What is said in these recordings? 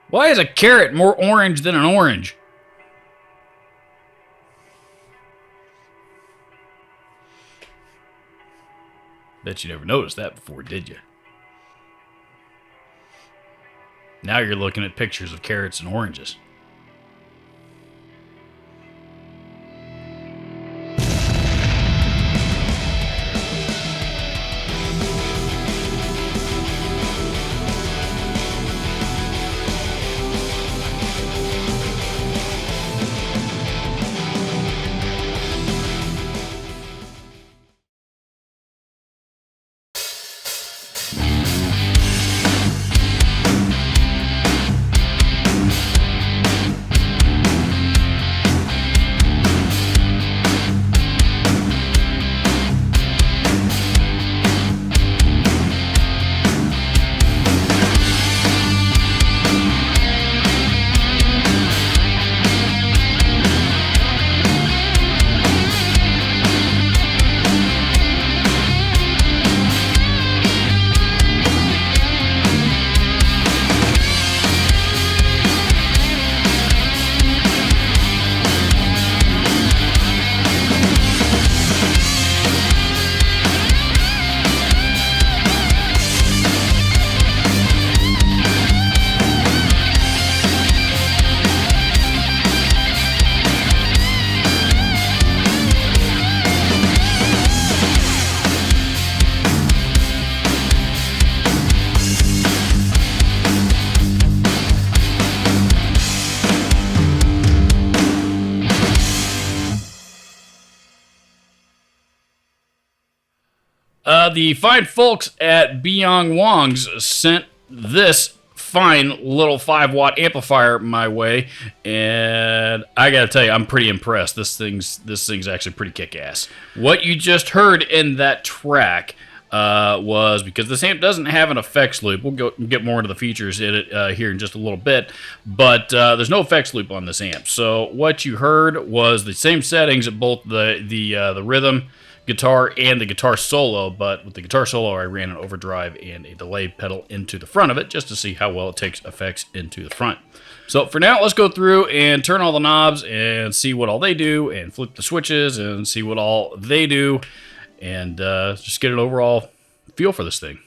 Why is a carrot more orange than an orange? Bet you never noticed that before, did you? Now you're looking at pictures of carrots and oranges. The fine folks at Wangs sent this fine little 5-watt amplifier my way, and I gotta tell you, I'm pretty impressed. This thing's actually pretty kick-ass. What you just heard in that track was, because this amp doesn't have an effects loop. We'll get more into the features in it here in just a little bit, but there's no effects loop on this amp. So what you heard was the same settings at both the rhythm guitar and the guitar solo, but with the guitar solo I ran an overdrive and a delay pedal into the front of it just to see how well it takes effects into the front. So for now, let's go through and turn all the knobs and see what all they do, and flip the switches and see what all they do, and just get an overall feel for this thing.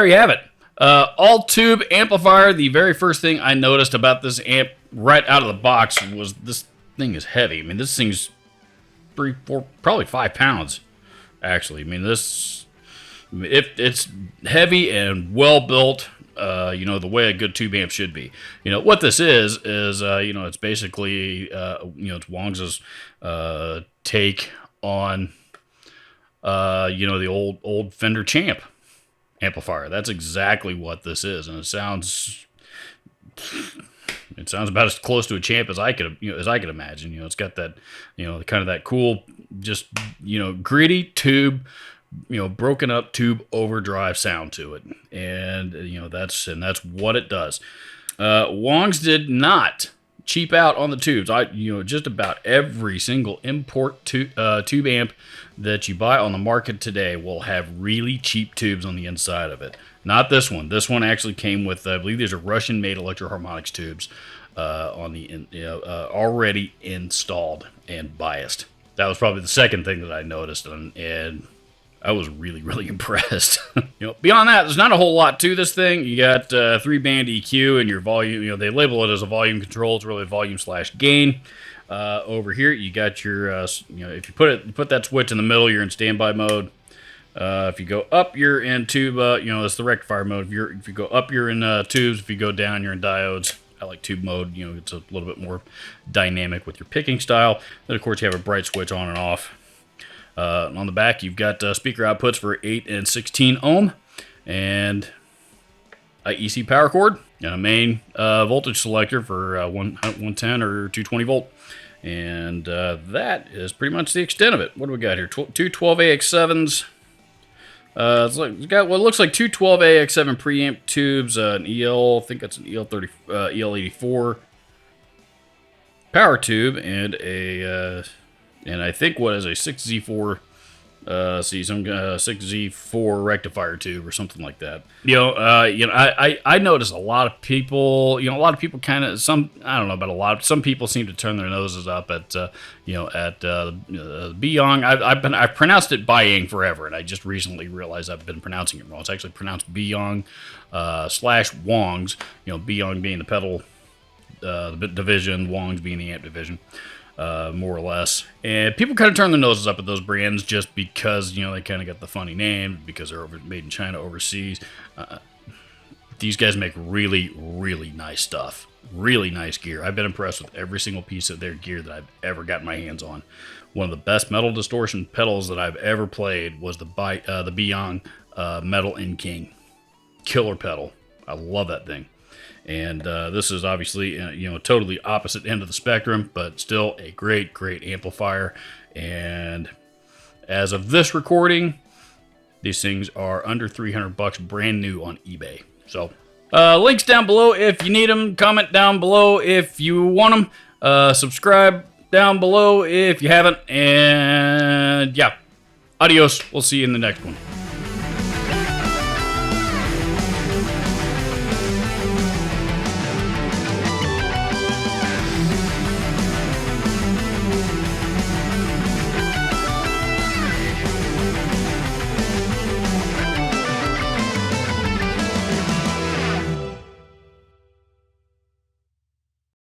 there you have it. All tube amplifier. The very first thing I noticed about this amp right out of the box was this thing is heavy. I mean, this thing's 3, 4, probably 5 pounds. Actually, I mean, it's heavy and well built. The way a good tube amp should be. What this is it's basically it's Wangs's take on the old Fender Champ amplifier. That's exactly what this is, and it sounds about as close to a Champ as I could imagine. It's got that kind of that cool, just gritty tube, broken up tube overdrive sound to it, and that's what it does. Wangs did not cheap out on the tubes. Just about every single import tube amp that you buy on the market today will have really cheap tubes on the inside of it. Not this one. This one actually came with, I believe these are Russian-made Electro-Harmonix tubes already installed and biased. That was probably the second thing that I noticed, and I was really, really impressed. Beyond that, there's not a whole lot to this thing. You got 3-band EQ and your volume. They label it as a volume control. It's really volume/gain. Over here, you got your, if you put that switch in the middle, you're in standby mode. If you go up, you're in tube. That's the rectifier mode. If you go up, you're in tubes. If you go down, you're in diodes. I like tube mode. It's a little bit more dynamic with your picking style. Then, of course, you have a bright switch on and off. On the back, you've got speaker outputs for 8 and 16 ohm, and IEC power cord, and a main voltage selector for 110 or 220 volt. And that is pretty much the extent of it. What do we got here? Two 12AX7s. It's got what looks like two 12AX7 preamp tubes, an EL, I think that's an EL84 power tube, and I think what is a 6Z4, some 6Z4 rectifier tube or something like that. I notice a lot of people, kind of, I don't know about a lot, some people seem to turn their noses up at Beyong. I've pronounced it Byang forever, and I just recently realized I've been pronouncing it wrong. It's actually pronounced Beyong /Wangs. Beyong being the pedal division, Wangs being the amp division. More or less, and people kind of turn their noses up at those brands just because they kind of got the funny name because they're made in China overseas. These guys make really, really nice stuff, really nice gear. I've been impressed with every single piece of their gear that I've ever gotten my hands on. One of the best metal distortion pedals that I've ever played was the Beyond Metal in King killer pedal. I love that thing. And this is obviously, totally opposite end of the spectrum, but still a great, great amplifier. And as of this recording, these things are under $300 brand new on eBay. So links down below if you need them. Comment down below if you want them. Subscribe down below if you haven't. And yeah, adios. We'll see you in the next one.